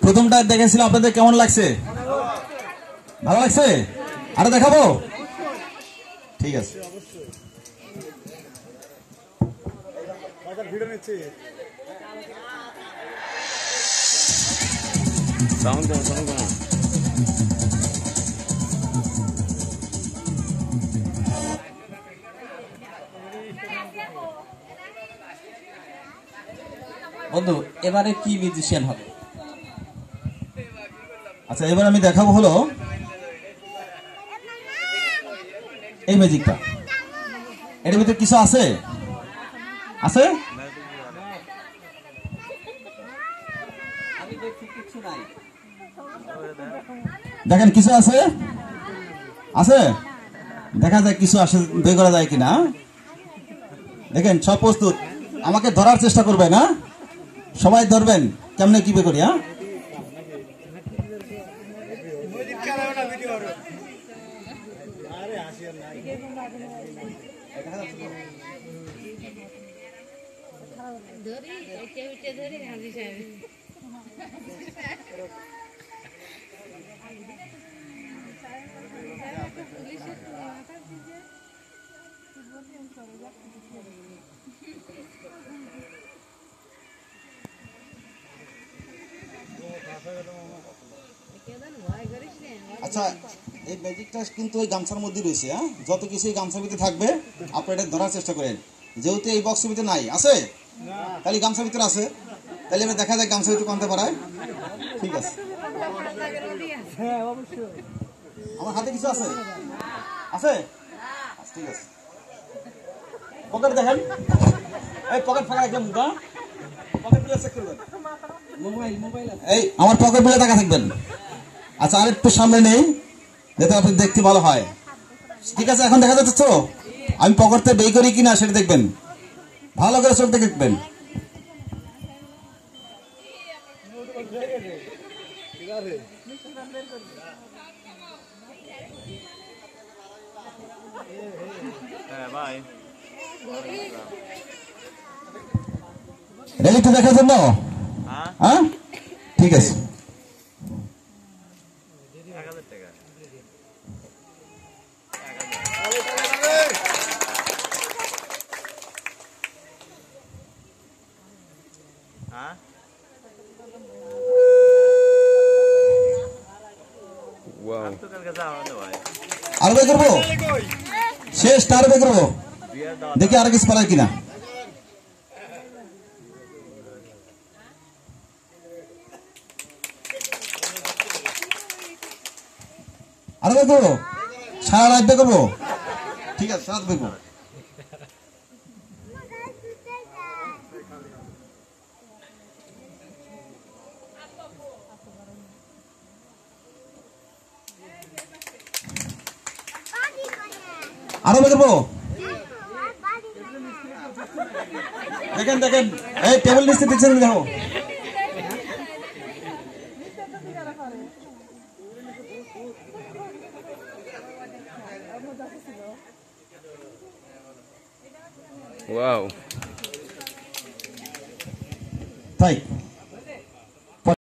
প্রথমটা দেখেছিলাম, আপনাদের কেমন লাগছে? ভালো লাগছে? আরো দেখাবো? ঠিক আছে। বন্ধু, এবারে কি মিউজিশিয়ান হবে? আচ্ছা, এবার আমি দেখাবো হলো এই ম্যাজিকটা। এর ভিতরে কিছু আছে? আছে? দেখেন কিছু আছে? আছে? দেখা যায় কিছু আসে, বের করা যায় কিনা। দেখেন সব প্রস্তুত, আমাকে ধরার চেষ্টা করবে না, সবাই ধরবেন কেমনে কি বের করি। হ্যাঁ, আচ্ছা, এই ম্যাজিকটা কিন্তু ওই গামছার মধ্যে রয়েছে। হ্যাঁ, যত কিছু এই গামছার ভিতরে থাকবে আপনি এটা ধরার চেষ্টা করেন। যেহেতু এই বক্সের ভিতরে নাই, আছে তাহলে গামছার ভিতরে আছে, তাহলে আমি দেখা যায় গামছার ভিতরে কোনটা পারায়। ঠিক আছে, আমার হাতে কিছু আছে? আছে? ঠিক আছে। পকেট দেখেন, এই পকেট ফাঁকা রাখলাম, পকেট গুলো চেক করবেন। এই আমার পকেট গুলো টাকা থাকবেন। আচ্ছা, আর একটু সামনে নেই যাতে আপনি দেখতে ভালো হয়। ঠিক আছে, এখন দেখা যাচ্ছে তো আমি পকেট থেকে বের করি কিনা সেটা দেখবেন, ভালো করে চোখ দেখে দেখবেন। রেডি তো দেখার জন্য? হ্যাঁ, ঠিক আছে। আরো বের করবো, শেষ আরো বের করবো, দেখি আর কিছু পারার কিনা। আরো বের করবো, সারা রাত বের করবো। ঠিক আছে, সারা বের করবো। আরো বের করবো। দেখেন দেখেন, এই টেবিল নিচে দিচ্ছেন, দেখো। ওয়াও, তাই